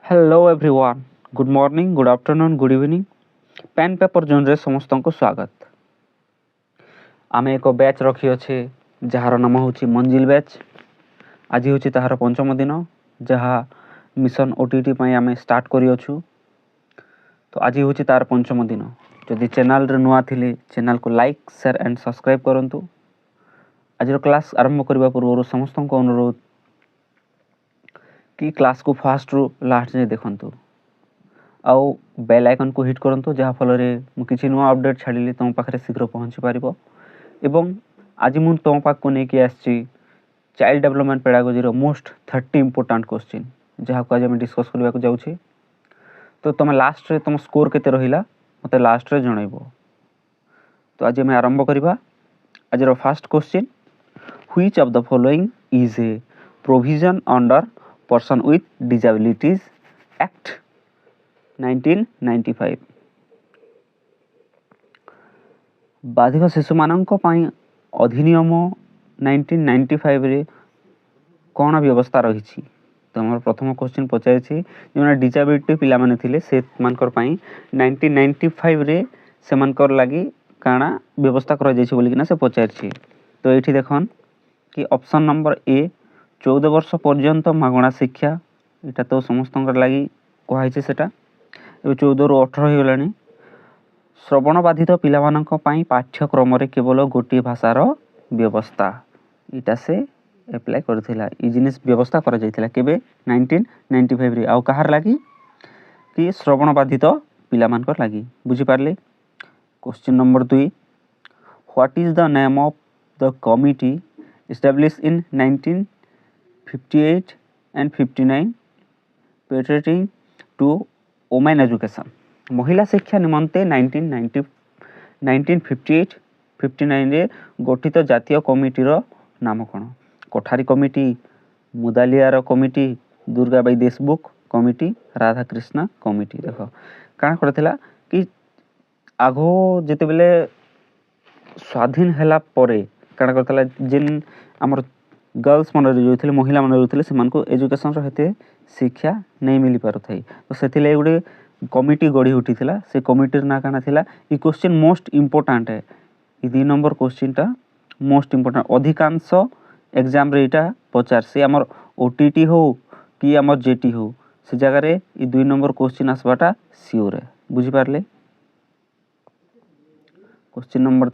Hello everyone, good morning, good afternoon, good evening. Pen paper zone रे समस्त को स्वागत। आम एक बैच रखी अच्छे जार नाम हूँ मंजिल बैच। आज हूँ ताहार पंचम दिन जहाँ मिशन ओटीटी आम स्टार्ट करूँ। तो आज हूँ तार पंचम दिन। जदि चैनल रे नुआ थिले चैनल को लाइक शेयर एंड सब्सक्राइब करंतु। आज क्लास आरंभ करने पूर्व समस्त को अनुरोध कि क्लास को फास्ट रु लास्ट जाए देखंतु आउ बेल आइकन को हिट करंतु जहाँ फल मु किछि नुआ अपडेट छाड़िली तुम पाखे शीघ्र पहुँची पारिबो। एवं आज मु तुम पाख को लेकिन आसछि चाइल्ड डेवलपमेंट पेडागोजी रो मोस्ट 30 इंपोर्टेंट क्वेश्चन जहाँ को आज हम डिस्कस करबा को जाउछि। तो तुम लास्ट रे तुम स्कोर केते रहिला मते लास्ट रे जणाइबो। तो आज हम आरंभ करबा। आज रो first question, which of the following is a provision under person with disabilities act 1995। बाधिक शिशु मानक पाई अधिनियम 1995 रे कौन व्यवस्था रही। तो हमारे प्रथम क्वेश्चन पचार जो डिसेबिलिटी पिला माने थिले से मानकर पाई 1995 रे से मानकर लगी काना व्यवस्था करा जायछि बोली कि से पचार। तो ये देखन कि ऑप्शन नंबर ए 14 वर्ष पर्यंत मागणा शिक्षा। यहाँ तो समस्त लगी कहुई सेटा 14 रु 18 हो गलानी। श्रवण बाधित पिलामानंक पाई पाठ्यक्रम रे केवल गोटे भाषार व्यवस्था इटा से एप्लाई करथिला। ई जिनिस व्यवस्था करा जायथिला केबे 1995 रे। आउ कहार लागी कि श्रवण बाधित पिलामानकर लागी। बुझी Parle. Question number 2, what is the name of the committee established in 1958 and 59 pertaining to women education। महिला शिक्षा निमंते 1958-59 रे गठित जातीय कमिटी रो नाम कौन? Kothari committee, Mudaliar committee, Durgabai Deshmukh committee, Radhakrishna committee. देख काण करथिला कि आगो जेते बेले स्वाधीन हैला परे काण करथिला जिन हमर गर्ल्स मन रे जोथिले महिला मन जोथिले समान को एजुकेशन रो हेते शिक्षा नहीं मिली पारो थाई। तो सेथिले गुडे कमिटी गढ़ी उठीथिला। से कमिटीर ना काना थिला। ई क्वेश्चन मोस्ट इंपोर्टेंट है। ई 2 नंबर क्वेश्चन टा मोस्ट इंपोर्टेंट। अधिकांश एग्जाम रे इटा पचार से हमर ओटीटी हो कि हमर जेटी हो से जगह रे ई 2 नंबर क्वेश्चन आसबाटा सियोर है। बुझी पारले। क्वेश्चन नंबर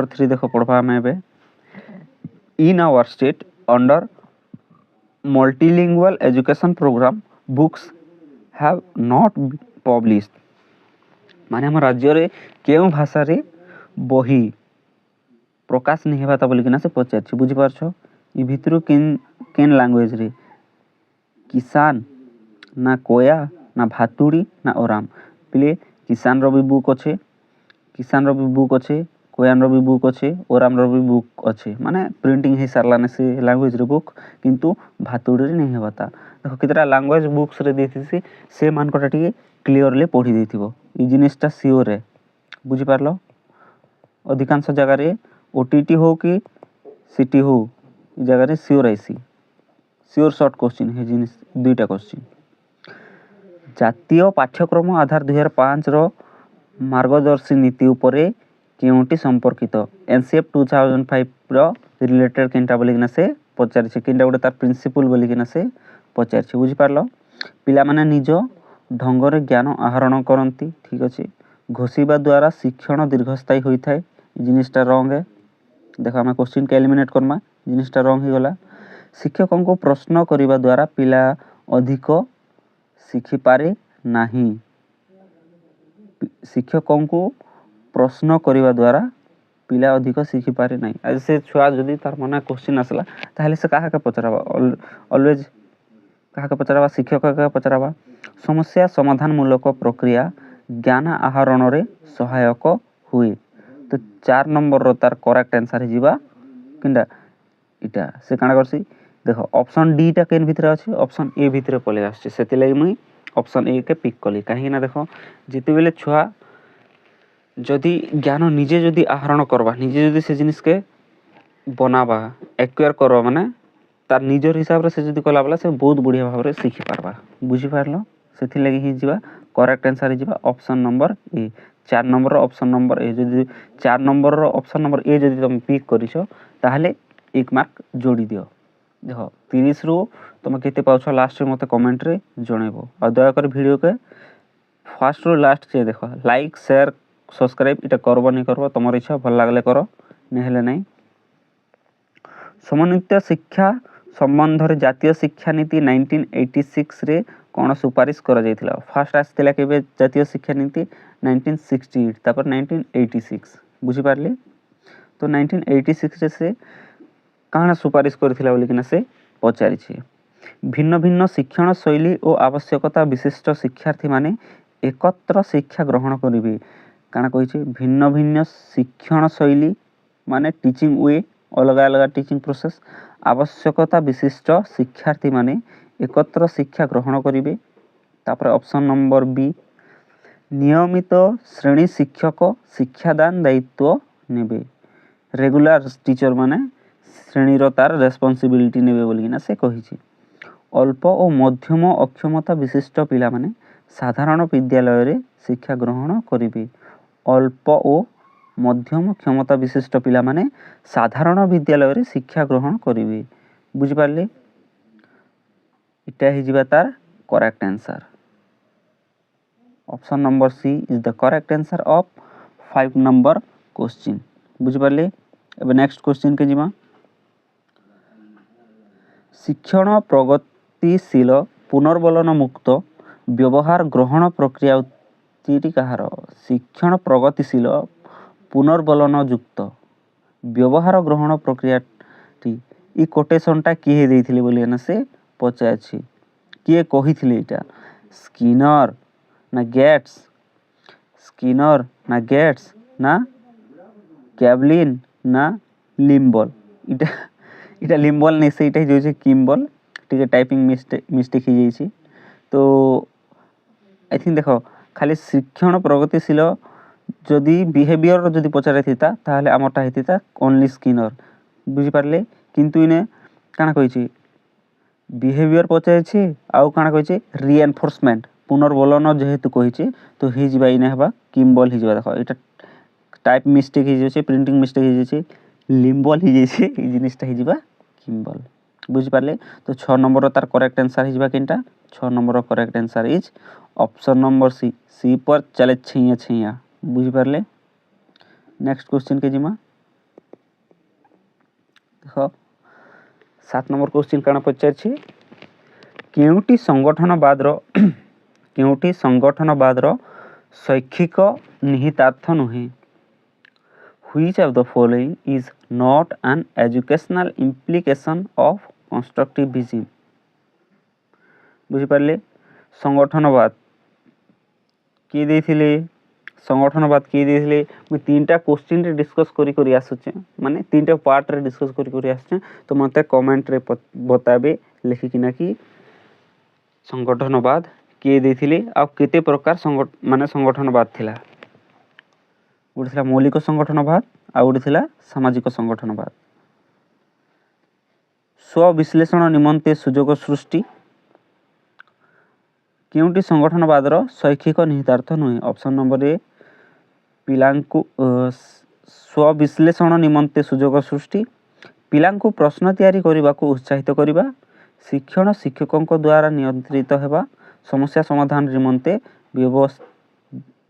3 देखो पढ़बा में बे। In our state, under multilingual education program, books have not been published। माने हम राज्य रे केउ भाषा रे बही प्रकाश नहीं हेबाता बोली किना से पचारछि। बुझी पारछो। ई भितरु केन लैंग्वेज रे किसान ना कोया ना भातुड़ी ना ओराम। पिले किसान रो भी बुक अच्छे, कोयान रो भी बुक अच्छे, ओराम रो भी बुक अच्छे। माने प्रिंटिंग हे सारलाने से लैंग्वेज रे बुक किंतु भातुड़ी रे नहीं हेबाता। देखो कितरा लैंग्वेज बुक्स रे देथिसी से मान कोटा टिके क्लियरली पढ़ी देथिबो। ई जिनिसटा सियोर है। बुझी पारलो। अधिकांश जगह रे ओटीटी हो कि सिटी हो ई जगह रे सियोर आइसी। सियोर शॉर्ट क्वेश्चन हे जिनिस दुईटा क्वेश्चन। जातीय पाठ्यक्रम आधार 2005 रो मार्गदर्शी नीति उपरे केउंटी संपर्कित। एनसीएफ 2005 रो रिलेटेड केनटा बोली किना से पचारछि। केनटा गोटे तार प्रिंसिपल बोली किना से पचारछि। बुझी पारलो। पिला माने निज ढंग रे ज्ञान आहरण करंती। ठीक अछि। घोषिबा द्वारा शिक्षण दीर्घस्थायी होई थाए। जिनिसटा रॉन्ग है। देखो हम क्वेश्चन के एलिमिनेट करमा। जिनिसटा रॉन्ग ही गला। शिक्षकों को प्रश्न करिबा द्वारा पिला अधिक शिखि पारे नाही। शिक्षकों को प्रश्न करिबा द्वारा पिला अधिक शिखि पारे नाही। आज से छुआ जदी तार मना क्वेश्चन आसला ताहले से काहा के पचराबा। ऑलवेज काहा के पचराबा? शिक्षक के पचराबा। समस्या समाधान मूलक प्रक्रिया ज्ञान आहरण रे सहायक हुए। तो 4 नंबर रो तार करेक्ट आंसर हे जिबा किंडा इटा से काना करसी। देखो ऑप्शन डी टा केन भितरे अछि, ऑप्शन ए भितरे पले आछि। सेति लागि मुई ऑप्शन ए के पिक कली। काहे ना देखो जेते बेले छुआ जदि ज्ञान निजे जदि आहरण करबा, निजे जदि से जिनिस के बनाबा एक्वायर करबा माने तार निजर हिसाब से जदि कला बेला से बहुत बढ़िया भाव में शिखि पार्बा बुझी पारल से लगी ही जीवा करेक्ट आंसर ही जीवा ऑप्शन नंबर ए 4 नंबर ऑप्शन नंबर ए जदि 4 नंबर ऑप्शन नंबर ए जदि तुम पिक करिसो ताहले 1 मार्क जोड़ी दियो देख 30 रु तुम केते पाउछ लास्ट रे मते कमेंट रे जणेबो आ दया कर वीडियो के फास्ट रु लास्ट जे देखो लाइक शेयर सब्सक्राइब इटा करबो नहीं करबो तमर इच्छा भल लागले करो नेहेले नहीं समन्वित शिक्षा संबंध रे जातीय शिक्षा नीति 1986 रे कोन सुपारिश करा जायतिला फास्ट आस्तिला केबे जातीय शिक्षा नीति 1968 तापर 1986 बुझी पारली तो 1986 रे से काना सुपारिश करथिला बोली किना से पचारि छी भिन्न भिन्न शिक्षण शैली और आवश्यकता विशिष्ट शिक्षार्थी माने एकत्र शिक्षा ग्रहण करिवे काना कहि छी भिन्न भिन्न शिक्षण शैली माने टीचिंग वे अलग अलग टीचिंग प्रोसेस आवश्यकता विशिष्ट शिक्षार्थी माने एकत्र शिक्षा ग्रहण करिवे तापर ऑप्शन नंबर बी नियमित श्रेणी शिक्षक शिक्षादान दायित्व नेबे रेगुलर टीचर माने श्रेणी रो तार रेस्पोंसिबिलिटी नेबे बोलिना से कहि छी अल्प और मध्यम अक्षमता विशिष्ट पिला माने साधारण विद्यालय रे शिक्षा ग्रहण करिवे अल्प और मध्यम क्षमता विशिष्ट पिला माने साधारण विद्यालय रे शिक्षा ग्रहण करिवे बुझि पारले इटा हि जिबा तार correct answer option number C is the correct answer of 5 number question बुझि पारले एबे नेक्स्ट क्वेश्चन के जिमा शिक्षण प्रगतिशील पुनर्बलन मुक्त व्यवहार ग्रहण प्रक्रिया उत्तीरी कहार शिक्षण प्रगतिशील पुनर्बलन युक्त व्यवहार ग्रहण प्रक्रिया इ कोटेशनटा किए देइथिले बोली ना से पचाछि किए कहिथिले इटा स्किनर ना गेट्स ना कैवलिन ना लिम्बल इटा इटा लिम्बल नहीं से इटा जो किम्बल ठीक है टाइपिंग मिस्टेक ही जाइए तो आई थिंक देखो खाली शिक्षण प्रगतिशील जदि बिहेवियर जदि पचारे थिता ताहले आमरटा हेतिता ओनली स्किनर बुझी पारले किंतु इने काना कहिछि बिहेवियर पचारे आउ काना कहिछि रिएनफोर्समेंट पुनर्बलन जेहेतु कहिछि तो हि जिबा इने हबा किम्बल हि जिबा देखो एटा टाइप मिस्टेक हि जेछि प्रिंटिंग मिस्टेक हि जेछि लिम्बल हि जेछि इ जिनिसटा हि जिबा किम्बल बुझी पारले तो 6 नंबर तार करेक्ट आंसर हि जिबा किनटा 6 number correct answer is option number C पर चले छैया बुझी पारले नेक्स्ट क्वेश्चन के जिमा देखो 7 नंबर क्वेश्चन काना पचारछि केउटी संगठनवाद रो शैक्षिक निहितार्थ नुहे which of the following is not an educational implication of constructivism बुझी पारले संगठनवाद की देथिले संगठनवाद की देथिले मु तीनटा क्वेश्चन रे डिस्कस करी आसुचे माने तीनटा पार्ट रे डिस्कस करी आसुचे तो मते कमेंट रे बताबे लिखि किना कि संगठनवाद की देथिले आ केते प्रकार संगठनवाद थिला गोटे थिला मौलिक संगठनवाद आ गोटे थिला सामाजिक संगठनवाद स्व विश्लेषण निमंते सुजोग सृष्टि केउटी संगठनवाद रो शैक्षिक निहितार्थ नुहे ऑप्शन नंबर ए पिलांकु स्व विश्लेषण निमंते सुजोग सृष्टि पिलांकु प्रश्न तैयारी करबाकू उत्साहित करबा शिक्षण शिक्षकक द्वारा नियंत्रित हेबा समस्या समाधान निमंते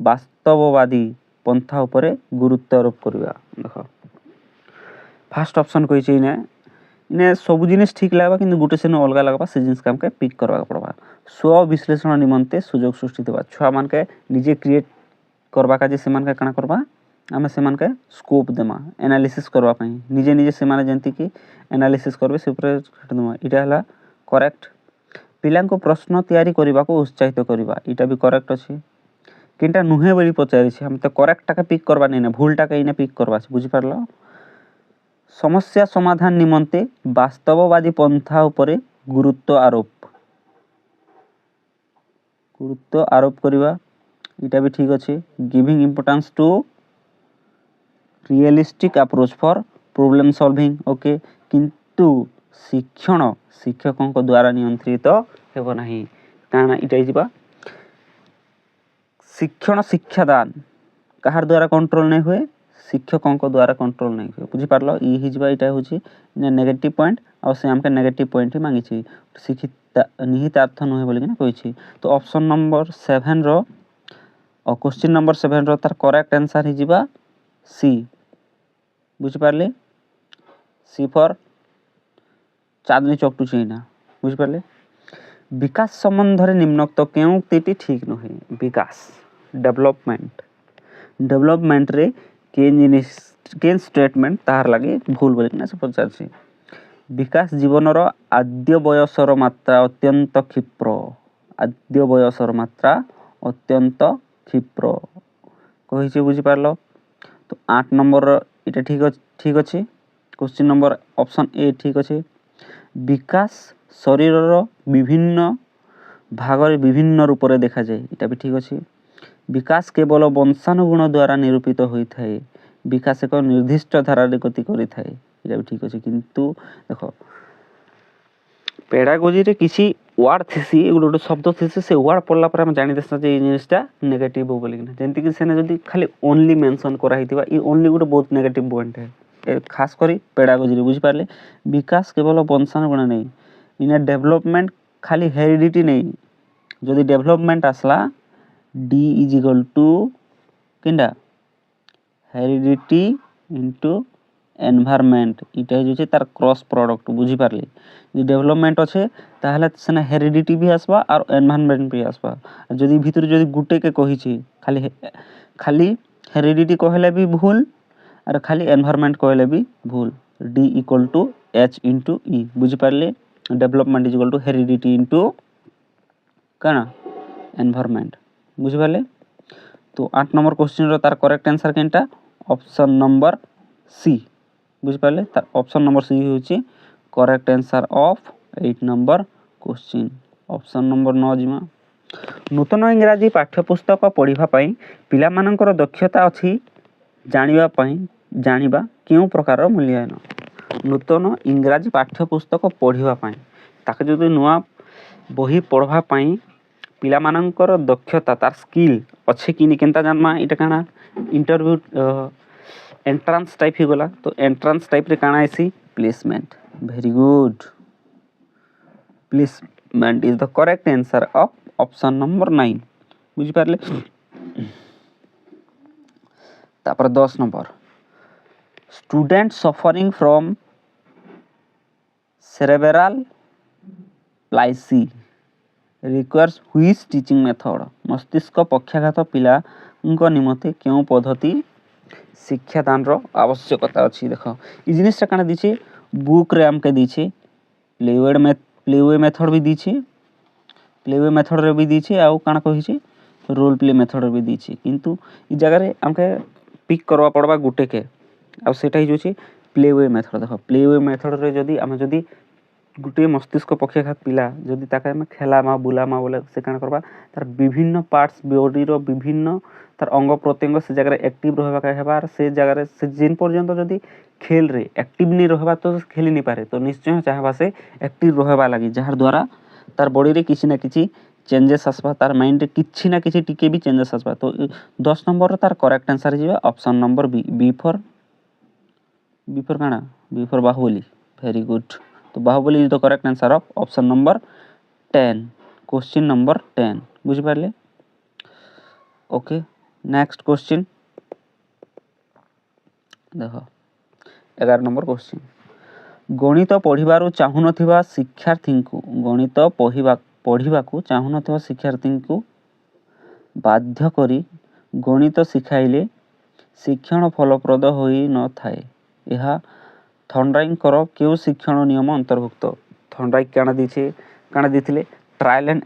वास्तववादी पंथा उपरे गुरुत्व आरोप करबा देखो फर्स्ट ऑप्शन कहि इने सब जिनिस ठीक लागबा किंतु गुटे सेन अलगा लागबा से जिनिस काम के पिक करबा पड़बा स्व विश्लेषण निमंते सुजोग सृष्टि देबा छुआ मान के निजे क्रिएट करबा का जे से मान के काना करबा आमे से मान के स्कोप देमा एनालिसिस करबा पई निजे से माने जंती कि एनालिसिस करबे से ऊपर देमा इटा हला करेक्ट पिलां को प्रश्न तैयारी करबा को उत्साहित करबा इटा भी करेक्ट अछि किंटा नुहे बोली पचारि छी हम तो करेक्ट का पिक करबा नै भूलटा के इने पिक करबा बुझी पारलो समस्या समाधान निमंते वास्तववादी पंथा उपरे गुरुत्व आरोप करबा इटा भी ठीक अछि giving importance to realistic approach for problem solving okay किंतु शिक्षण शिक्षकों द्वारा नियंत्रित हेब नहीं काना इटा हिजिबा शिक्षण शिक्षादान कहार द्वारा कंट्रोल नहीं हुए शिक्षकों द्वारा कंट्रोल नहीं हुए बुझी पारलो ई हिजिबा इटा होची नेगेटिव पॉइंट और से हमके नेगेटिव पॉइंट ही मांगी छी शिक्षित निहित अर्थ नुहे बोली कि ना कहि तो ऑप्शन नंबर 7 रो और क्वेश्चन नंबर 7 रो तार करेक्ट आंसर हिजिबा सी बुझी पारले C for Chandni Chowk to China बुझी पारले विकास संबंध रे निम्नोक्त केउ उक्तिटी ठीक नुहे विकास डेवलपमेंट रे केन स्टेटमेंट ताहार लगे भूल बोली कि ना से पचार छी विकास जीवनर आद्य बयसर मात्रा अत्यंत क्षिप्र आद्य बयसर मात्रा अत्यंत क्षिप्र कहि बुझी पारलो तो 8 नंबर इटा ठीक अच्छे क्वेश्चन नंबर ऑप्शन ए ठीक अच्छे विकास शरीरर विभिन्न भागरे विभिन्न रूप रे देखा जाए इटा भी ठीक अच्छे विकास केवल वंशानुगुण द्वारा निरूपित होता है विकास एक निर्दिष्ट धारा गति करि थाए इटा भी ठीक अच्छे किंतु देखो पेडागोजी रे किसी वर्ड थीसी गोटे शब्द थीसी से वर्ड पढ़ला पर हम जानि देसना जे जिनिसटा नेगेटिव हो बोली कि जेंति कि सेने जदी खाली ओनली मेंशन करा हितिबा ई ओनली गोटे बहुत नेगेटिव पॉइंट है खास करी पेडागोजी रे बुझी पारले विकास केवल वंशानुगुण नहीं इना डेवलपमेंट खाली हेरिडिटी नहीं जदी डेवलपमेंट आसला डी इज इक्वल टू किंडा हेरिडिटी इनटू एनवायरनमेंट इटा जे तार क्रॉस प्रोडक्ट बुझी पारले जे डेवलपमेंट अच्छे ताहले सेना हेरिडिटी भी आसबा और एनवायरनमेंट भी आसबा जदी भीतर जदी गुटे के कहि छी खाली हेरिडिटी कहले भी भूल और खाली एनवायरनमेंट कहले भी भूल D equal to H into E बुझी पारले development is equal to heredity into काना एनवायरनमेंट बुझी पारले तो 8 नंबर क्वेश्चन रो तार करेक्ट आंसर केनटा ऑप्शन नंबर सी बुझी पारले तार ऑप्शन नंबर सी होची correct answer of 8 number question option number 9 जिमा नूतन इंग्राजी पाठ्यपुस्तक पढ़िबा पई पिला मानकर दक्षता अछि जानिबा केउ प्रकार मूल्यांकन नूतन इंग्राजी पाठ्यपुस्तक पढ़िबा पई ताके जदि नुआ बही पढ़बा पई पिला मानकर दक्षता तार स्किल अच्छे कि नि केनता जानमा इटा काना इंटरव्यू एंट्रांस टाइप ही गला तो एंट्रांस टाइप रे काना आसी placement very good placement is the correct answer of option number 9 बुझी पारले तापर 10 number student suffering from cerebral palsy requires which teaching method मस्तिष्क पक्षाघात पिला निमते केउ पद्धति शिक्षादान रो आवश्यकता अछि देखो ई जिनिसटा काना दिछि बुक रे हमके दिछि प्लेवे मेथड भी दिछि प्लेवे मेथड रे भी दिछि आउ काना कहि छी रोल प्ले मेथड रे भी दिछि किंतु ई जगह रे हमके पिक करवा पड़बा गुटे के आ सेटा ही जोछि प्लेवे मेथड देखो प्लेवे मेथड रे जदी गुटे मस्तिष्क पक्षाघात पिला जदी ताके हम खेलामा बुलामा बोले से काना करबा तार विभिन्न पार्ट्स बॉडी रो विभिन्न तार अंग प्रत्यंग से जगह एक्टिव रहबा का हेबार से जगह से जिन पर्यंत जदी खेल रे एक्टिव नहीं रहबा तो खेली नहीं पारे तो निश्चय चाहबा से एक्टिव रहबा लागि जहार द्वारा तार बॉडी रे किछि ना किछि चेंजेस आसबा तार माइंड रे किछि ना किछि टिके भी चेंजेस आसबा तो 10 नंबर रो तार करेक्ट आंसर जिबा ऑप्शन नंबर बी फॉर काना B for Baahubali very good तो Baahubali is the correct answer of option number 10 question number 10 बुझी पारले ओके नेक्स्ट क्वेश्चन देखो 11 नंबर क्वेश्चन गणित पढ़िबारु चाहू नथिबा शिक्षार्थी को गणित पढ़िबाकू चाहू नथिबा शिक्षार्थी को बाध्य करी गणित सिखाइले शिक्षण फलप्रद होई न थाए यह थर्नडाइक केउ शिक्षण नियम अंतर्भुक्त थर्नडाइक काना दिथिले ट्रायल एंड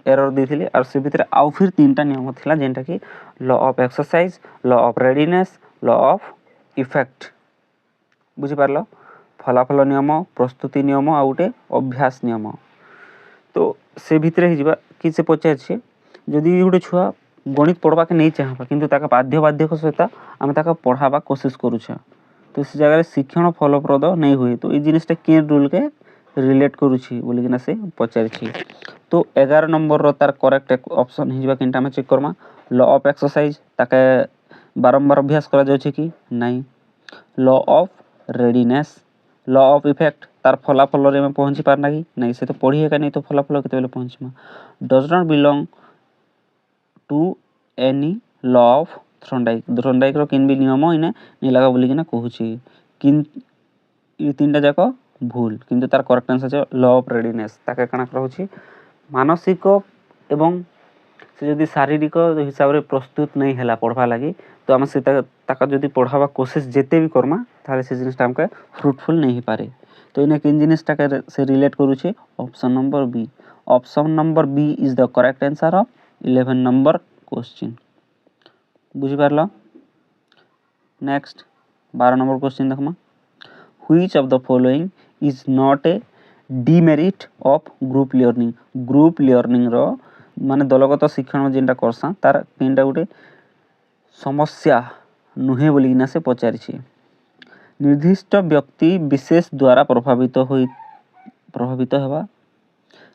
एरर दिथिले और से भितर आउ फिर 3टा नियम थिला जेंटा कि law of exercise law of readiness law of effect बुझी पारलो फलाफल नियम प्रस्तुति नियम आ उटे अभ्यास नियम तो से भितर ही जिबा कि से पचार छे जदी गुटे छुआ गणित पढ़बा के नहीं चाहबा किंतु ताका बाध्य सहित आम ताका पढ़ाबा कोशिश करूछा तो से जगह शिक्षण फलप्रद नहीं हुए तो ये जिनिसटा के रूल के रिलेट करुछि बोलिकिना से पचारिछि। तो 11 नंबर तार करेक्ट ऑप्शन हिजबा किनटा हम चेक करमा। लॉ ऑफ एक्सरसाइज ताके बारंबार अभ्यास करा जाउछि कि नहीं। Law of readiness, law of effect तार फलाफल रे में पहुंची पारना कि नहीं, से तो पढ़ी है का नहीं तो फलाफल केते बेले पहुंचमा। Does not belong to any law of Thorndike रो किन भी नियम इने नहीं लगा बोलिकिना कहूछि। किन ये तीनटा जाक भूल, किंतु तार करेक्ट आंसर है लॉ ऑफ रेडीनेस। ताके काना रहउछि मानसिक एवं से जदि शारीरिक हिसाब रे प्रस्तुत नहीं हैला पढ़वा लगी तो आम से ताका जदि पढ़ावा कोशिश जेते भी करमा ताले से जिनिसटा हमके फ्रूटफुल नहीं पारे। तो इने किन जिनिसटा के से रिलेट करूछे option number B. Option number B is the correct answer of 11 number question. बुझी पारला। नेक्स्ट 12 नंबर क्वेश्चन देखमा। Which of the following is not a demerit of group learning? Group learning रो माने दलगत शिक्षण जेनटा करसा तार तीनटा गोटे समस्या नुहे बोलिना से पचारिछि। निर्दिष्ट व्यक्ति विशेष द्वारा प्रभावित हेबा।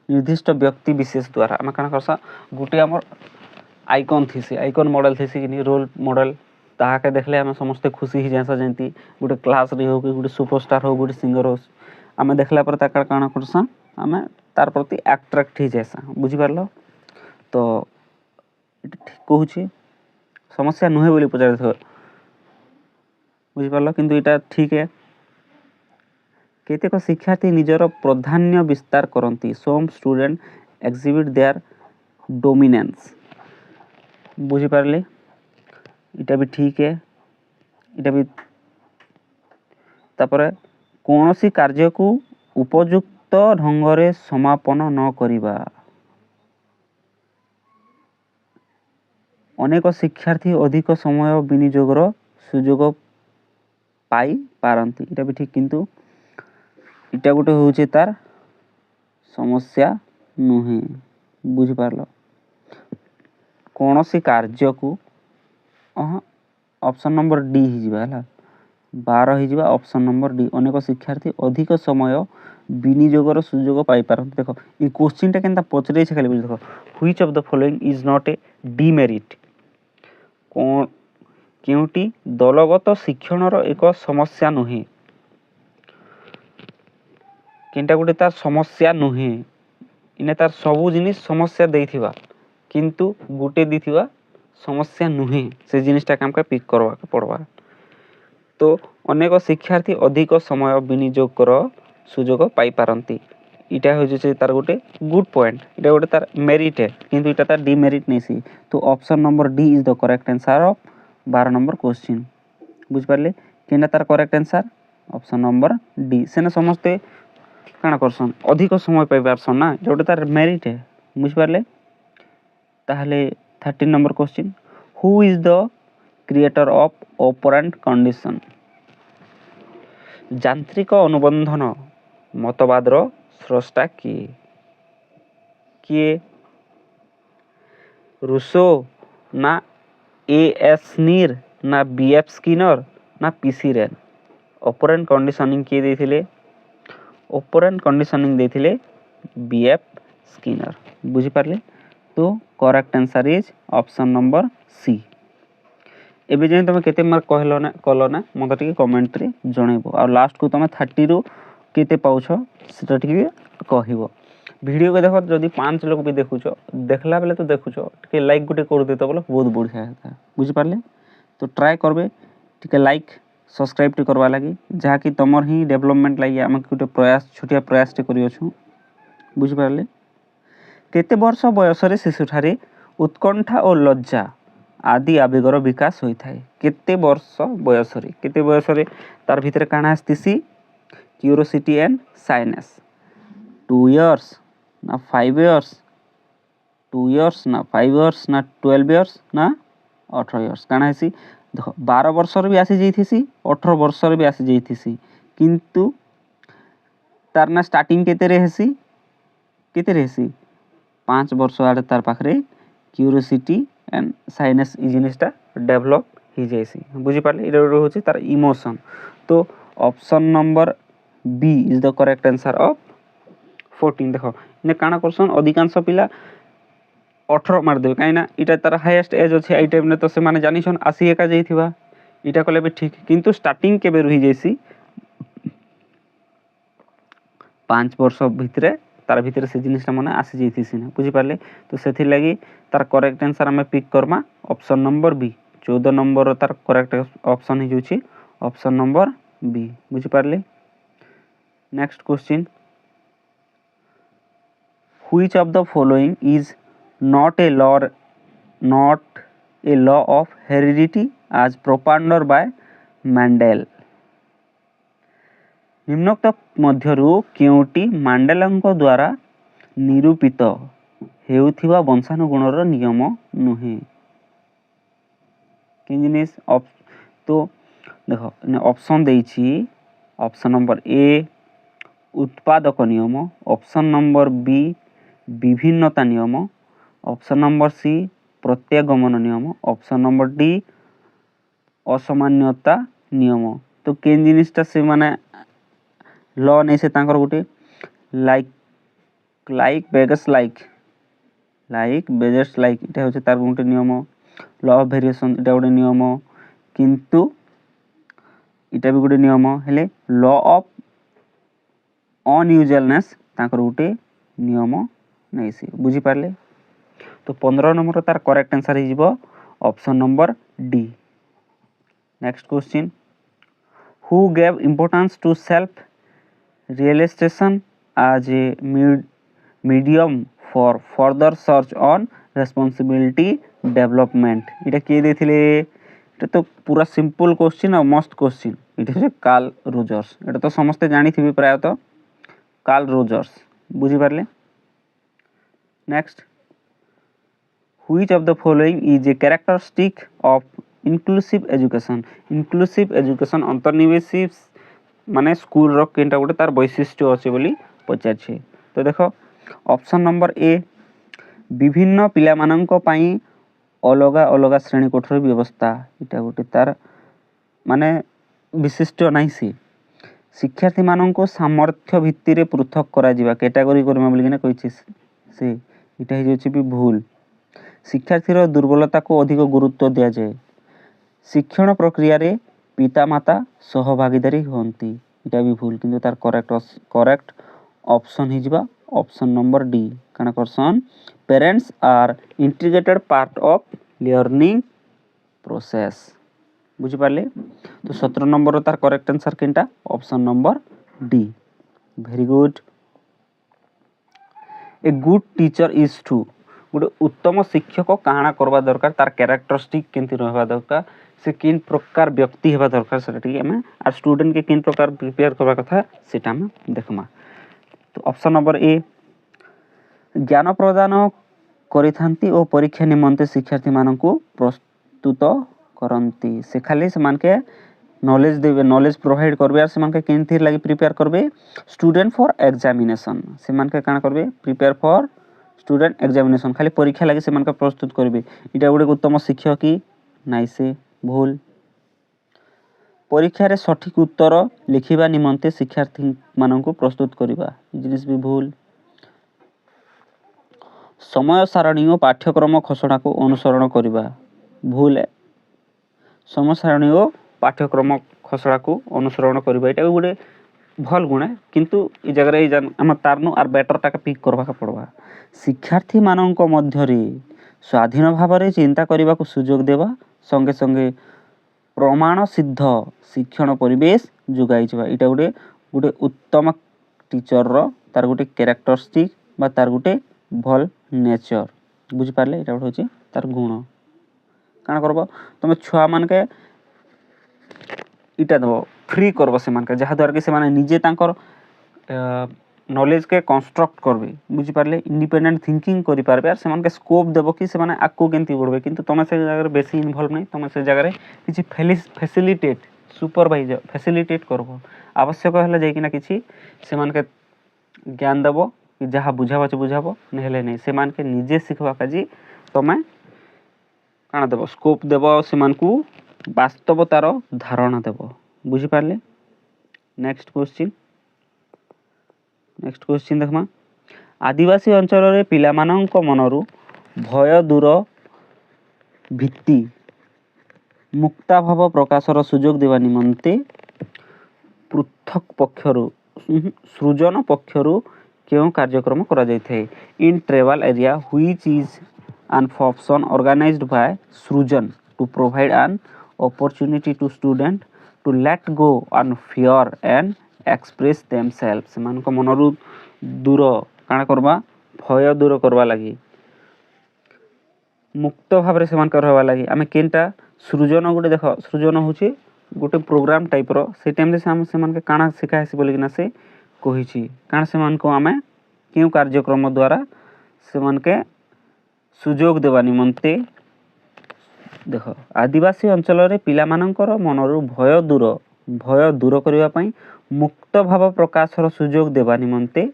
निर्दिष्ट व्यक्ति विशेष द्वारा आम काना करसा गोटे हमर icon thesis, icon model thesis कि रोल मॉडल ताके देखले आम समस्ते खुशी ही जैसा जेंती गोटे क्लास रे हो कि गोटे सुपरस्टार हो गोटे सिंगर हो आम देखला पर ताका काना करसा आम तार प्रति अट्रैक्ट ही जैसा। बुझी पारलो। तो ठीक कहूछि समस्या नुहे बोली पचार थ। बुझी पारलो किंतु एटा ठीक है। केतेक शिक्षार्थी निजर प्राधान्य विस्तार करंती। Some student exhibit their dominance. बुझी पारले इटा भी ठीक है। इटा भी तापर कोनोसी कार्य को उपयुक्त ढंग रे समापन न करिबा। अनेक शिक्षार्थी अधिक समय विनियोगर सुयोग पाई पारंती। इटा भी ठीक किंतु इटा गोटे होउचे तार समस्या नुहे। बुझी पारलो। कोनोसी कार्य को ऑप्शन नंबर डी ही जिबा हला 12 ही जिबा ऑप्शन नंबर डी। अनेक शिक्षार्थी अधिक समय विनियोगर सुयोग पाई पारंती। देखो ई क्वेश्चन टा केनता पचरे छै खाली बुझ। देखो which of the following is not a demerit. केउटी दलगत शिक्षण रो एक समस्या नुहे। किंटा गुटे तार समस्या नुहे। इने तार सबु जिनिस समस्या देथिबा किंतु गुटे दिथिबा समस्या नुहे। से जिनिसटा काम का पिक करवा के पड़वा। तो अनेक शिक्षार्थी अधिक समय विनियोग कर सुयोग पाई पारंती। इटा हो जे तार गोटे गुड पॉइंट। इटा गोटे तार मेरिट है किंतु इटा तार डीमेरिट नहीं सी। तो option number D is the correct answer of 12 number question. बुझ पारले केना तार correct answer option number D. सेना समस्ते काना करसन अधिक समय पाई पारसन ना जोटे तार मेरिट है। बुझ पारले। ताहले 13 number question. Who is the creator of operant condition? यांत्रिक अनुबंधन मतवाद रो स्रष्टा किए? रूसो ना ए.एस. नीर ना बी.एफ. स्किनर ना पी.सी. रेन? ऑपरेंट कंडीशनिंग किए देथिले? ऑपरेंट कंडीशनिंग देथिले बी.एफ. स्किनर। बुझी पारले। तो correct answer is option number C. एबे जे तुम केते मार्क कहलो ना मते टिके कमेंट रे जणेबो। आ लास्ट को तुम 30 रो केते पाउछो सेटा टिके कहिबो। वीडियो को देखो जदि 5 लोग भी देखुछो देखला बेले तो देखुछो टिके लाइक गुटे कर देतो बोले बहुत बढ़िया है। बुझी पारले। तो ट्राई करबे टिके लाइक सब्सक्राइब टे करवा लागि जहा कि तमर ही डेवलपमेंट लागि हम गुटे प्रयास छोटिया प्रयास टे करियो छु। बुझी पारले। केते वर्ष बयस रे शिशुठारे उत्कंठा और लज्जा आदि आवेगर विकास होई थाए? केते वर्ष बयस रे तार भितर काना आस्तिसी क्यूरियोसिटी एंड साइनेस। 2 इयर्स ना 5 इयर्स? 2 इयर्स ना 5 इयर्स ना 12 इयर्स ना 18 इयर्स? काना हेसी देखो 12 वर्ष रे भी आसी जैथिसी 18 वर्ष रे भी आसी जैथिसी किंतु तार ना स्टार्टिंग केते रे हेसी 5 वर्ष आड़े तार पाखरे क्यूरियोसिटी एंड साइनेस इ जिनिसटा डेवलप ही जैसी। बुझी पारले। इरा होची तार इमोशन। तो option number B is the correct answer of 14 देख इने काना करसन अधिकांश पिला 18 मार देबे काइना इटा तार हाईएस्ट एज अछि एई टाइम ने तो से माने जानिछन 80 एका जाइथिबा इटा कले भी ठीक किंतु स्टार्टिंग केबे रही जैसी 5 वर्ष भितरे तार भितरे से जिनिसटा माने आसी जैथि सिना बुझि पारले तो सेथि लागि तार करेक्ट आंसर हमें पिक करमा ऑप्शन नंबर बी 14 नंबर तार करेक्ट ऑप्शन ही जोछि ऑप्शन नंबर बी बुझि पारले। Next question which of the following is not a law of heredity as propounded by Mendel निम्नोक्त मध्यरु केउटी मांडेलଙ୍କ द्वारा निरूपित हेउथिबा वंशानुगुणर नियम नुहे कि जिनिस तो देखो ऑप्शन देइछि ऑप्शन नंबर ए उत्पादक नियम ऑप्शन नंबर बी विभिन्नता नियम ऑप्शन नंबर सी प्रत्यागमन नियम ऑप्शन नंबर डी असामान्यता नियम तो केन जिनिसटा से माने लॉ नै से तांकर गुटे लाइक बेगस लाइक इटा होचे तार गुटे नियम लॉ ऑफ वेरिएशन इटा गुटे नियम किंतु इटा भी गुटे नियम हेले लॉ ऑफ अनयूजुअलनेस तांकर गुटे नियम नै से बुझी पारले तो 15 नंबर तार करेक्ट आंसर ही जीवो option number D. Next question who gave importance to self realization as a medium for further search on responsibility development इटा किए देथिले इटा तो पूरा सिंपल क्वेश्चन और मस्त क्वेश्चन इटा से कार्ल रोजर्स इटा तो समस्त जानी थिबे प्राय तो कार्ल रोजर्स बुझी पारले। Next Which of the following is a characteristic of inclusive education? Inclusive education अंतर्निवेशी माने स्कूल रो केनटा गोटे तार वैशिष्ट्य अछि बोली पचारछे तो देखो ऑप्शन नंबर ए विभिन्न पिला माननको पई अलगा अलगा श्रेणी कोठर व्यवस्था इटा गोटे तार माने विशिष्ट नाही से शिक्षार्थी माननको सामर्थ्य भित्ति रे पृथक करा जिबा कैटेगरी करमा बोली ने कहिछि से इटा हि जोछि भी भूल शिक्षार्थीर दुर्बलता को अधिक गुरुत्व दिया जाए शिक्षण प्रक्रिया रे पितामाता सहभागीदारी होंती इटा भी भूल किंतु तार करेक्ट ऑप्शन ही जिबा ऑप्शन नंबर डी काना करसन parents are integrated part of learning process बुझी पारले तो 17 नंबर तार करेक्ट आंसर केनटा option number D very good. A good teacher is to गोटे उत्तम शिक्षक काना करबा दरकार तार कैरेक्टरिस्टिक केंति रहबा दरकार से किन प्रकार व्यक्ति हेबा दरकार सेटा हमें आर स्टूडेंट के किन प्रकार प्रिपेयर करबा कथा सेटा हम देखमा तो ऑप्शन नंबर ए ज्ञान प्रदान करिथांती ओ परीक्षा निमंते शिक्षार्थी मानकु प्रस्तुत करंती से खाली से मान के नॉलेज देबे नॉलेज प्रोवाइड करबे आर से मान के केंति लागि प्रिपेयर करबे स्टूडेंट फॉर एग्जामिनेशन से मान के काना करबे प्रिपेयर फॉर स्टूडेंट एग्जामिनेशन खाली परीक्षा लगे से मानका प्रस्तुत करबे इटा गुटे उत्तम शिक्षक की नाइ से भूल परीक्षा रे सठिक उत्तर लिखिबा निमंते शिक्षार्थी माननकु प्रस्तुत करिबा जिनिस भी भूल समय सारणी और पाठ्यक्रम खसड़ा को अनुसरण करिबा भूल समय सारणी और पाठ्यक्रम खसड़ा को अनुसरण करिबा इटा गुटे भल गुण है किंतु ई जगह रे हम तारनु आर बेटर टाका पिक करबा का पड़बा शिक्षार्थी माननको मध्यरे स्वाधीन भावरे चिंता करबा को सुयोग देबा संगे संगे प्रमाण सिद्ध शिक्षण परिवेश जुगाई छबा इटा गुटे उत्तम टीचर रो तार गुटे कैरेक्टरिस्टिक बा तार गुटे भल नेचर बुझि पारले इटा होचे तार गुण काना करबो तमे छुआ मान के इटा दबो फ्री करबो से मान के जहा द्वारा के से माने निजे तांकर नॉलेज के कंस्ट्रक्ट करबे बुझि पारले इंडिपेंडेंट थिंकिंग करि पारबे आर से मान के स्कोप देबो कि से माने आकु केंति बढ़बे किंतु तमे से जगह रे बेसी इन्वॉल्व नै तमे से जगह रे किछि फैसिलिटेट सुपरवाइज फैसिलिटेट करबो आवश्यक हले जाय कि ना किछि से मान के ज्ञान देबो कि जहा बुझाबो नेहेले नै से मान के निजे सिखबा काजी तमे काना देबो स्कोप देबो से मान को वास्तवतार धारणा देबो बुझी पारले। नेक्स्ट क्वेश्चन देखमा आदिवासी अंचल पिलामानंक मनरू भय दूर भित्ति मुक्ता भाव प्रकाशर सुजोग देवा निमंते पृथक पक्षरु सृजन पक्षरु क्यों कार्यक्रम करा जाइए in travel area which is an function organized by सृजन to provide an opportunity to student to let go on fear and express themselves सेमान को मनरू दूर काना करबा भय दूर करबा लगी मुक्त भाव से रहबा लगी आमे केनटा सृजन गोटे देख सृजन होची गोटे प्रोग्राम टाइप रो से टाइम रे हम सेमान के काना सिखाइसी बोली कि ना से कहिची काना सेमान को आमे क्यों कार्यक्रम द्वारा सेमान के सुजोग देवा निमंते देख आदिवासी अंचल पिलामानंकर मनरू भय दूर करबा पई मुक्त भाव प्रकाशर सुजोग देवा निमंते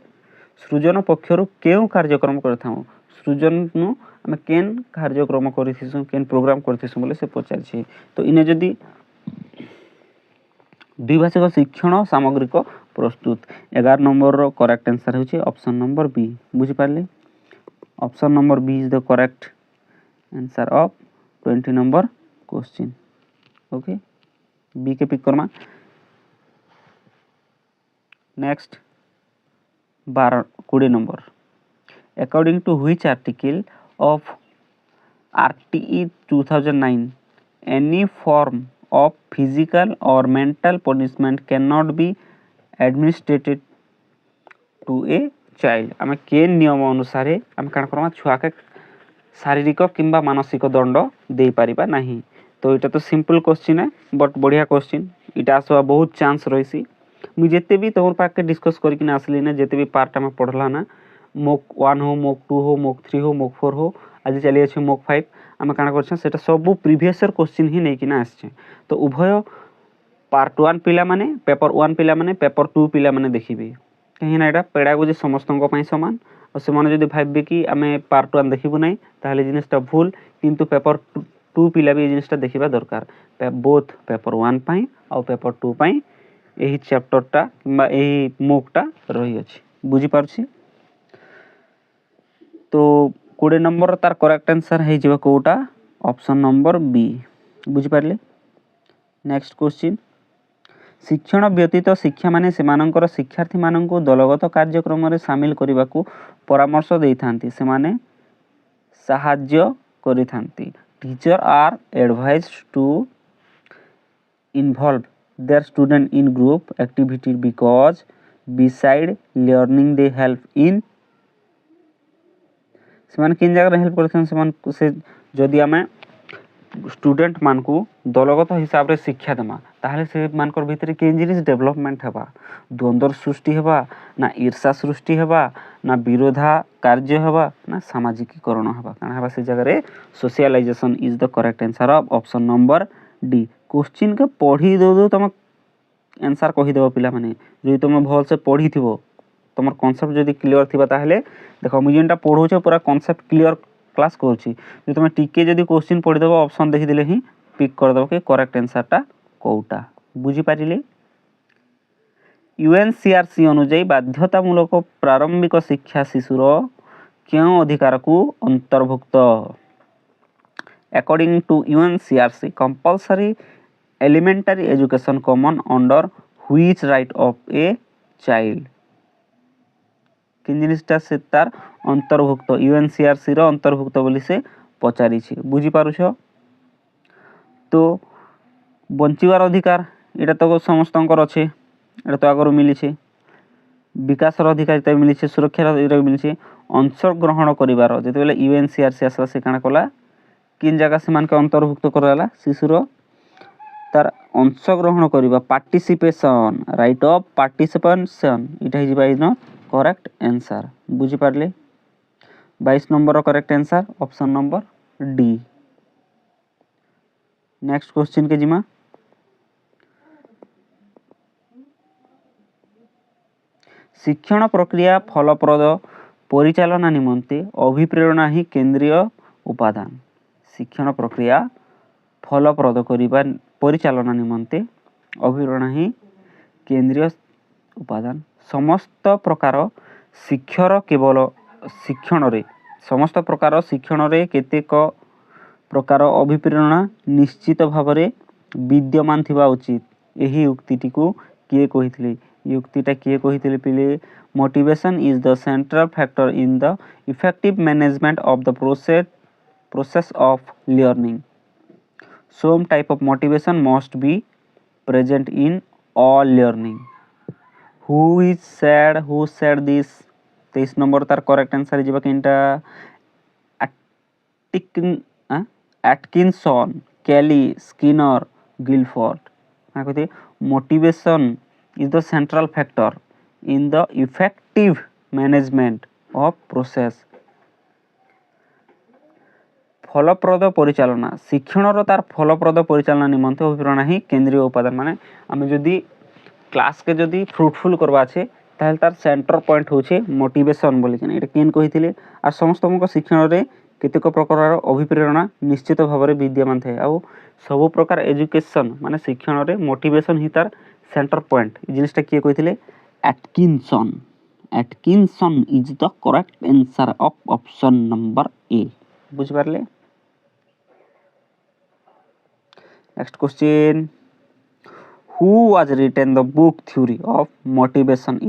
सृजन पक्षरु केउ कार्यक्रम करथाउ सृजन नु आमे केन कार्यक्रम करिथिसु केन प्रोग्राम करथिसु बोले से पचारछि तो इने जदी द्विभाषिक शिक्षण सामग्रिक प्रस्तुत 11 नंबर रो करेक्ट आंसर होछि ऑप्शन नंबर बी बुझि पारले option number B is the correct answer of 20 number question okay B के पिक करमा next 20 number according to which article of RTE 2009 any form of physical or mental punishment cannot be administered to a child आमे के नियम अनुसार आम काण करमा छुआ के शारीरिक किंबा मानसिक दंड दे पारिबा नहीं तो इटा तो सिंपल क्वेश्चन है बट बढ़िया क्वेश्चन इटा आसवा बहुत चांस रहिसी मु जेते भी तोर पाके डिस्कस करके आसली ना जेते भी पार्ट में पढ़ला ना मोक 1 हो मोक 2 हो मोक 3 हो मोक 4 हो आज चली अछि मोक 5 आम काण करछ सेटा सब प्रीवियस ईयर क्वेश्चन ही नै कि ना आछे तो उभय पार्ट 1 पिला माने पेपर 1 पिला माने पेपर 2 पिला माने देखिबे कहीं ना एटा पेडागोजी समस्तंक पई समान और से माने जदी भाबबे कि आमे पार्ट 1 देखिबु नै ताहले जिनिसटा भूल किंतु पेपर 2 पिला भी जिनिसटा देखिबा दरकार बोथ पेपर 1 पई और पेपर 2 पई एही चैप्टरटा किंबा एही मोकटा रही अछि बुझी पारछि तो 20 नंबर तार करेक्ट आंसर है जेबा कोटा ऑप्शन नंबर बी बुझी पारले नेक्स्ट क्वेश्चन शिक्षण व्यतीत शिक्षा माने सेमानंकर शिक्षार्थी मानंको दलगत कार्यक्रम रे शामिल करिबाकू परामर्श देइथांती सेमाने सहाय्य करिथांती teacher are advised to involve their student in group activity because beside learning they help in सेमान किन जगह हेल्प करथन सेमान से जदी आमे स्टूडेंट मान को दलगत हिसाब रे शिक्षा देमा ताहले से मानकर भीतर के जिनिस डेवलपमेंट हेबा द्वंद्व सृष्टि हेबा ना ईर्षा सृष्टि हेबा ना विरोधा कार्य हेबा ना सामाजिकीकरण हेबा काना हेबा से जगह रे socialization is the correct answer of option number D question के पढ़ी दो तुम आंसर कहि देबो पिला माने जे तुम भल से पढ़ी थिबो तमर कांसेप्ट जदी क्लियर थिबा ताहले देखो मु जेनटा पढौ छ पूरा कांसेप्ट क्लियर क्लास करछि जे तुम टिके जदी क्वेश्चन पढ़ी देबो ऑप्शन देखि देले ही पिक कर देबो के करेक्ट आंसरटा कोउटा बुझी पारिले यूएनसीआरसी अनुसार बाध्यतामूलक प्रारंभिक शिक्षा शिशुर क्यों अधिकार को अंतर्भुक्त according to UNCRC compulsory elementary education common under which right of a child किन जिनिसटा से तार अंतर्भुक्त UNCRC रो अंतर्भुक्त बोली से पचारि छी बुझी पारुछ तो बंचिवार अधिकार एटा तो समस्तंकर अछि एटा तो आगरो मिली छे विकास रो अधिकार त मिली छे सुरक्षा रो अधिकार मिली छे अंश ग्रहण करिवार जते बेले UNCRC आसला से काना कला किन जगह से मान के अंतर्भुक्त कराला शिशुर तार अंश ग्रहण करिबा पार्टिसिपेशन राइट ऑफ पार्टिसिपेशन इटा हि जिबा इनो करेक्ट आंसर बुझी Parle 22 number correct answer option number D next question के जिमा शिक्षण प्रक्रिया फलप्रद परिचालना निमंते अभिप्रेरणा ही केंद्रीय उपादान शिक्षण प्रक्रिया फलप्रद करिबा परिचालना निमंते अभिप्रेरणा ही केंद्रीय उपादान समस्त प्रकार ଶିକ୍ଷର କେବଳ ଶିକ୍ଷଣରେ ସମସ୍ତ ପ୍ରକାର ଶିକ୍ଷଣରେ କେତେକ ପ୍ରକାର ଅଭିପ୍ରେରଣା ନିଶ୍ଚିତ ଭାବରେ ବିଦ୍ୟମାନ ଥିବା ଉଚିତ। ଏହି ଉକ୍ତିଟିକୁ କିଏ କହିଥିଲେ? ଏହି ଉକ୍ତିଟା କିଏ କହିଥିଲେ ପିଲେ? Motivation is the central factor in the effective management of the process of learning. Some type of motivation must be present in all learning. Who said this? 23 number तार करेक्ट आंसर जीवा किनटा एटकिंसन, केली, स्किनर, गिलफोर्ड। क्या कहते? Motivation is the central factor in the effective management of process. फलप्रद परिचालना शिक्षणर तार फलप्रद परिचालना निमंते अभिप्रेरणा ही केंद्रीय उपादान। माने आमे जदि क्लास के जदि फ्रुटफुल करबा छे ताहले तार सेंटर पॉइंट होचे मोटिवेशन बोली कि एटा केन कहिथिले। आ समस्तमक शिक्षण रे केतेक प्रकार अभिप्रेरणा निश्चित भाव में विद्यमान थाए। आ सब प्रकार एजुकेशन माने शिक्षण रे मोटिवेशन ही तार सेंटर पॉइंट। ई जिनिसटा किए कहिथिले? Atkinson. Atkinson is the correct answer of option number A. बुझ पारले? Next question. Who was written the book theory of motivation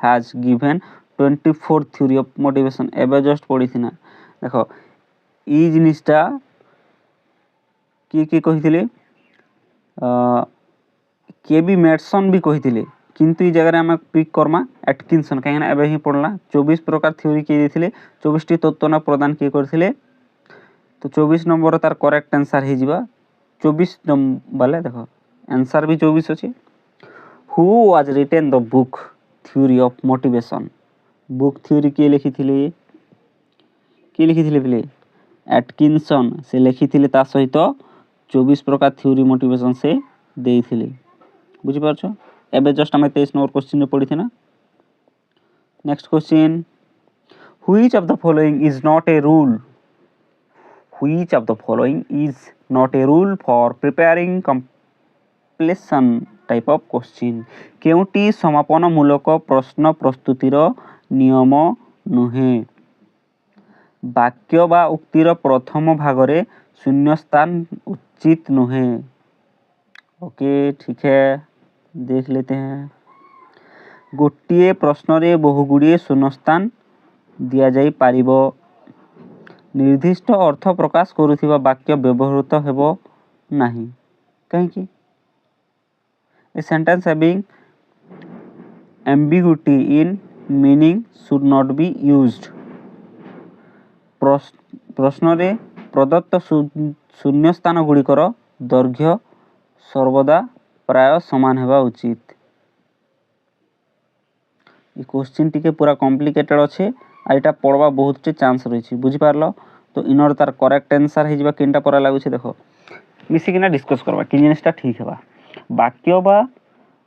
has given 24 theory of motivation? एबे जस्ट पढ़ी थी ना। देखो ई जिनिसटा किए कहिथिले? केबी मेडसन भी कहिथिले, किंतु ई जगह आम पिक करमा एटकिंसन कहीं एबे ही पढ़ला। 24 प्रकार थ्योरी किए देथिले, 24 टी तत्वना प्रदान किए करथिले। तो 24 नंबर तार करेक्ट आंसर हे जिबा 24 नंबर वाले। देखो आंसर भी 24 अच्छे। Who was written the book theory of motivation? Book theory किए लिखिथिले? किए लिखिथिले पिले? एटकिंसन से लिखिथिले। ता सहित 24 प्रकार थ्योरी मोटिवेशन से देइथिले। बुझि पारछो? एबे जस्ट हम 23 नंबर क्वेश्चन में पढ़ी थी ना। Next question, which of the following is not a rule? Which of the following is not a rule for preparing completion type of question? केउटी समापन मूलक प्रश्न प्रस्तुतिर नियम नुहे। वाक्य बा उक्तिर प्रथम भागरे शून्य स्थान उचित नुहे। ओके ठीक है, देख लेते हैं। गोटिए प्रश्न रे बहुगुड़िए शून्यस्थान दिया जाई पारिबो। निर्दिष्ट अर्थ प्रकाश करुथिबा वाक्य व्यवहृत हेबो नाही। कहीं a sentence having ambiguity in meaning should not be used. प्रश्न रे प्रदत्त शून्य स्थान गुड़िकर दैर्घ्य सर्वदा प्राय समान हेबा उचित। ये क्वेश्चन टिके पूरा कॉम्प्लिकेटेड अच्छे। आ एटा पढ़वा बहुत टे चांस रही। बुझी पारलो? तो इनर तार करेक्ट आंसर है जिबा किनटा परा लागुछे। देखो मिसिकिना डिस्कस करबा कि जिनिसटा ठीक हेबा। वाक्य बा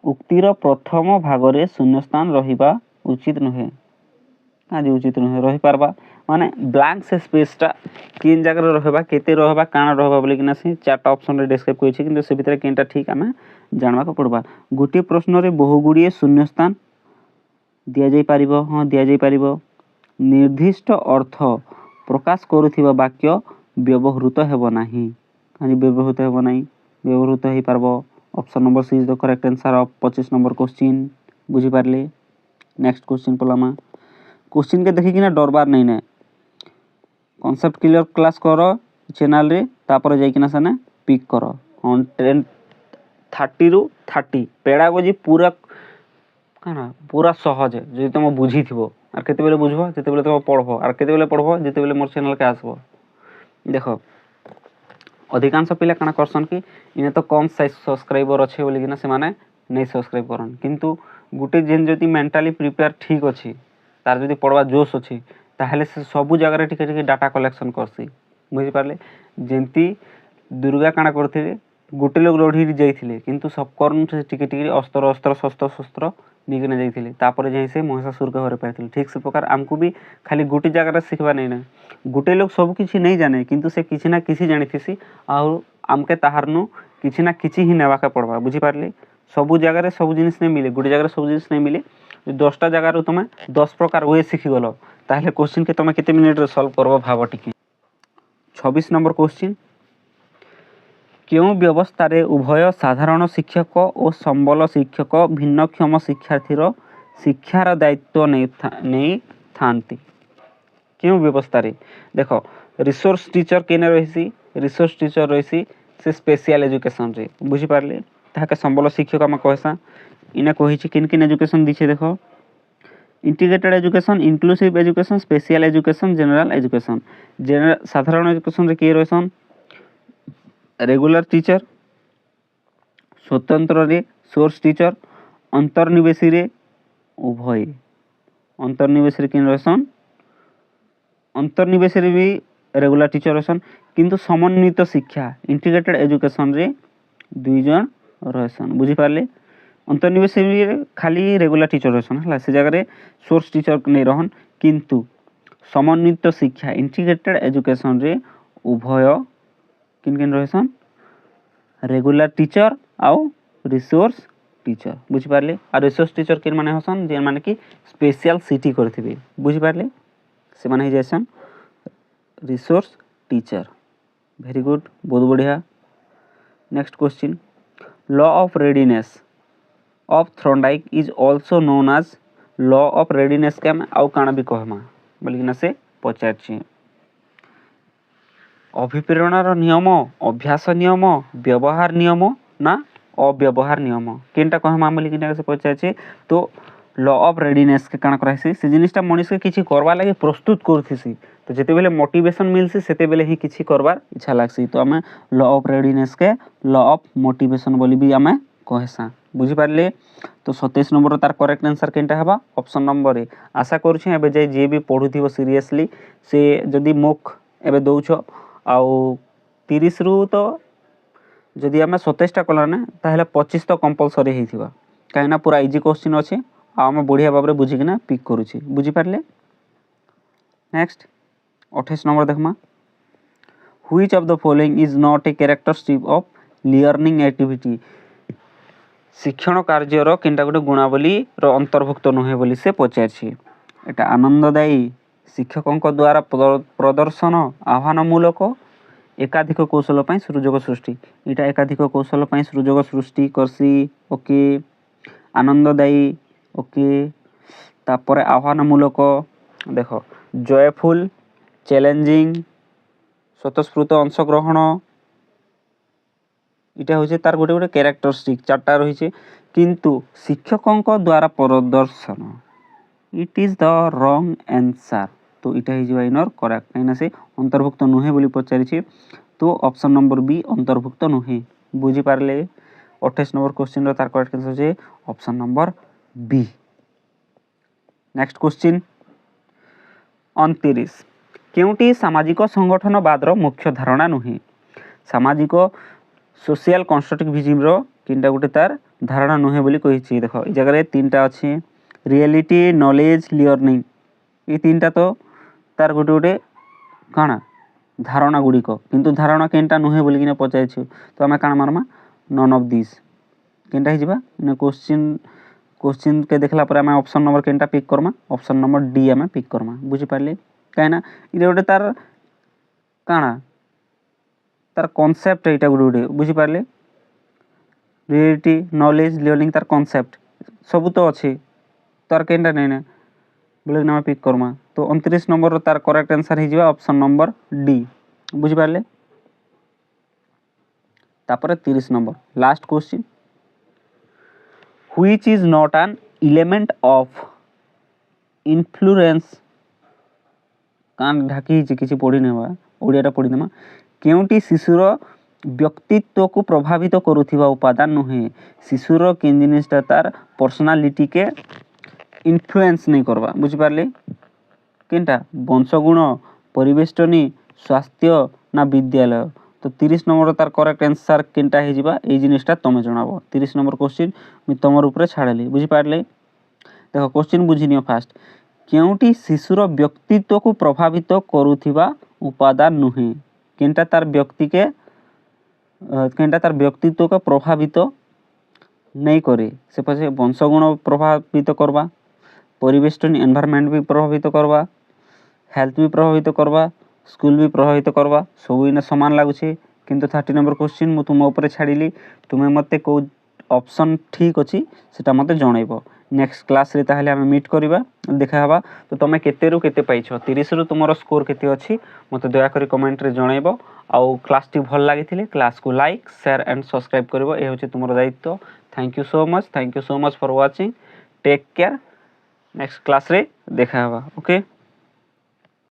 उक्तिर प्रथम भागरे शून्य स्थान रहिबा उचित नुहे। आज उचित नुहे रही पारबा माने ब्लैंक से स्पेसटा किन जगह रहबा केते रहबा काना रहबा बोली किना से चारटा ऑप्शन रे डिस्क्राइब करिछि। किंतु से भितर किनटा ठीक आमे जानबा को पड़बा। गोटे प्रश्न रे बहुगुड़िए शून्य स्थान दिया जाई पारिबो। हां दिया जाई पारिबो। निर्दिष्ट अर्थ प्रकाश करुथिबा वाक्य व्यवहृत हेबो नाही। हानि व्यवहृत हेबो नाही, व्यवहृत हे पारबो। Option number C is the correct answer of 25 number question. बुझी पारले? नेक्स्ट क्वेश्चन पलामा। क्वेश्चन के देखि किना डरबार नहीं ने। कांसेप्ट क्लियर क्लास करो चैनल रे, तापर जाई किना सने पिक करो। 30 रु 30 पेडागोजी पूरा काना पूरा सहज है। जे तुम बुझी थिबो आर केते बेले बुझबो जेते बेले तुम पढ़बो आर केते बेले पढ़बो जेते बेले मोर चैनल के आसबो। देखो अधिकांश पिला काना करसन कि इने तो कम साइज सब्सक्राइबर अच्छे बोली कि ना से माने नहीं सब्सक्राइब करन। किंतु गुटे जेन जति मेंटली प्रिपेयर ठीक अछि तार जति पढ़वा जोश अछि ताहले से सब जगह रे टिके टिके डाटा कलेक्शन करसी। बुझी पारले? जेंती दुर्गा काना करथिले गुटे लोग लढी जाइथिले किंतु सब करन से टिके टिके अस्त्र अस्त्र शस्त्र शस्त्र निकने जाइथिले तापर जाई से महिषासुर के घरे पाइथिले। ठीक से प्रकार हमको भी खाली गुटे जगह रे सिखबा नहीं ना। गुटे लोग सब किछि नहीं जाने किंतु से किछि ना किछि जानिथिसी और हमके ताहारनु किछि ना किछि ही नेवा के पड़बा। बुझी पारले? सब जगह रे सब जिनिस नहीं मिले, गुटे जगह रे सब जिनिस नहीं मिले। 10टा जगार तुम 10 प्रकार वे शिखिगल ताहले क्वेश्चन के तुम केते मिनिट रे सॉल्व करबो भाव टिके 26 नंबर क्वेश्चन क्यों व्यवस्था रे उभय साधारण शिक्षक और संबल शिक्षक भिन्नक्षम शिक्षार्थीर शिक्षार दायित्व नहीं थांती क्यों व्यवस्था रे देखो रिसोर्स टीचर केने रहिसी रिसोर्स टीचर रहिसी से स्पेशल एजुकेशन रे बुझी पारले ताके संबल शिक्षक हम कहसा इने कहिछि किन किन एजुकेशन दिछे देखो integrated education inclusive education special education general education general साधारण एजुकेशन रे के रहसन रेगुलर टीचर स्वतंत्र रे सोर्स टीचर अंतर्निवेशी रे उभय अंतर्निवेशी रे किन रहसन अंतर्निवेश रे भी रेगुलर टीचर रहसन किंतु समन्वित शिक्षा इंटीग्रेटेड एजुकेशन रे 2 जन रहसन बुझी पारले अंतर्निवेश रे खाली रेगुलर टीचर रहसन हला से जगह रे सोर्स टीचर नहीं रहन किंतु समन्वित शिक्षा इंटीग्रेटेड एजुकेशन रे उभय किन किन रहसन रेगुलर टीचर आउ रिसोर्स टीचर बुझी पारले आ रिसोर्स टीचर किन माने हसन जे माने कि स्पेशल सिटी करथिबे बुझी पारले से माने जैसन रिसोर्स टीचर वेरी गुड बहुत बढ़िया next question law of readiness of Thorndike is also known as law of readiness के हम आउ काना भी कहमा बोलिना से पचारछि अभिप्रेरणार नियम अभ्यास नियम व्यवहार नियम ना अव्यवहार नियम केनटा कहमा बोलिना से पचारछि तो लॉ ऑफ रेडीनेस के काना कराइसी से जिनिसटा मनुष्य के किछि करबा लागि प्रस्तुत करथिसी तो जेते बेले मोटिवेशन मिलसी सेते बेले ही किछि करबार इच्छा लागसी तो हमें लॉ ऑफ रेडीनेस के लॉ ऑफ मोटिवेशन बोली भी हमें कहसा बुझी पारले तो 27 नंबर तार करेक्ट आंसर केनटा हबा ऑप्शन नंबर ए आशा करूछि एबे जे भी पढुथिबो सीरियसली से जदी मुख एबे दउछो आउ 30 रु तो जदी हमें 27 टा कला ना ताहले 25 तो कंपलसरी हेथिबा काहेना पूरा इजी क्वेश्चन अछि आम बढ़िया भाव में बुझिकिना पिक करुच्छे बुझीपारे नेक्स्ट 28 नंबर देखमा which of the following is not a characteristic of learning activity शिक्षण कार्यर किंटा गोटे गुणावली रो अंतर्भुक्त नुहे बोली से पचारछि एटा आनंददायी शिक्षकों द्वारा प्रदर्शन आह्वानमूलक एकाधिक कौशल पई सुযোগ सृष्टि एटा एकाधिक कौशल पई सुযোগ सृष्टि करसी ओके आनंददायी ओके तापर आह्वानमूलक देख जयफुल चैलेंजिंग स्वतःस्फूर्त अंशग्रहण इटा होचे तार गोटे गोटे कैरेक्टरिस्टिक चारटा रही किंतु शिक्षकों द्वारा प्रदर्शन it is the wrong answer तो इटा ही इनर करेक्ट कहीं से अंतर्भुक्त नुहे बोली पचारि तो ऑप्शन नंबर बी अंतर्भुक्त नुहे बुझी पारले 28 नंबर क्वेश्चन तार करेक्ट आंसर होचे option number B next question 29 केउटी सामाजिक संगठनवाद मुख्य धारणा नुहे सामाजिक सोशल कंस्ट्रक्टिविज्म रो किंटा गोटे तार धारणा नुहे बोली कहिछि देखो ए जगह रे तीनटा अछि रियलिटी नॉलेज लर्निंग ये तीनटा तो तार गोटे गोटे काना धारणा गुड़िक किंतु धारणा केनटा नुहे बोली किना पचाइछु तो हमें काना मारमा नन ऑफ दिस केनटा हि जिबा ने क्वेश्चन के देखला पर हमें ऑप्शन नंबर केनटा पिक करमा ऑप्शन नंबर डी हमें पिक करमा बुझी पारले काहेना इरे गोटे तार काना तार कांसेप्ट एटा गोटे गोटे बुझी पारले रियलिटी नॉलेज लर्निंग तार कांसेप्ट सब तो अच्छे तार केनटा नै ना बोले ना पिक करमा तो 29 नंबर तार करेक्ट आंसर ही जिबा ऑप्शन नंबर डी बुझी पारले तापर 30 number last question which is not an element of influence कान ढाकी किसी पढ़ी नेबा ओडियाटा पढ़ी देमा केउटी शिशुर व्यक्तित्व को प्रभावित करुथिबा उपादान नुहे शिशुर केन जिनिसटा तार पर्सनालिटी के इन्फ्लुएंस नहीं करवा बुझी पारले केनटा वंशगुण परिवेष्टनी स्वास्थ्य ना विद्यालय तो 30 नंबर तार करेक्ट आंसर केनटा हे जिबा ए जिनिसटा तमे जणाबो 30 नंबर क्वेश्चन मी तमर ऊपर छाड़ली बुझी पारले देखो क्वेश्चन बुझिनियो फास्ट केउटी शिशुर व्यक्तित्व को प्रभावित करुथिबा उपादान नुहे केनटा तार व्यक्तित्व को प्रभावित नहीं करे से पछे वंशगुण प्रभावित करबा परिवेश एनवायरनमेंट भी प्रभावित करवा, हेल्थ भी प्रभावित करवा, स्कूल भी प्रभावित करवा, सब इन सामान लगुच। किंतु 30 नंबर क्वेश्चन मु तुम ऊपर छाड़ी, तुम्हें मते को ऑप्शन ठीक अच्छी से मते जनइब। नेक्स्ट क्लास रे ताहले आमे मीट करबा, देखा हवा। तो तुम केते रु केते पाइछ, 30 रु तुमर स्कोर केते अछि मते दया करी कमेंट रे जनइब। आउ क्लास टी भल लागिथिले क्लास को लाइक शेयर एंड सब्सक्राइब करबो, ए होचे तुमर दायित्व। Thank you so much for watching, take care. Next class रे देखा हवा, ओके।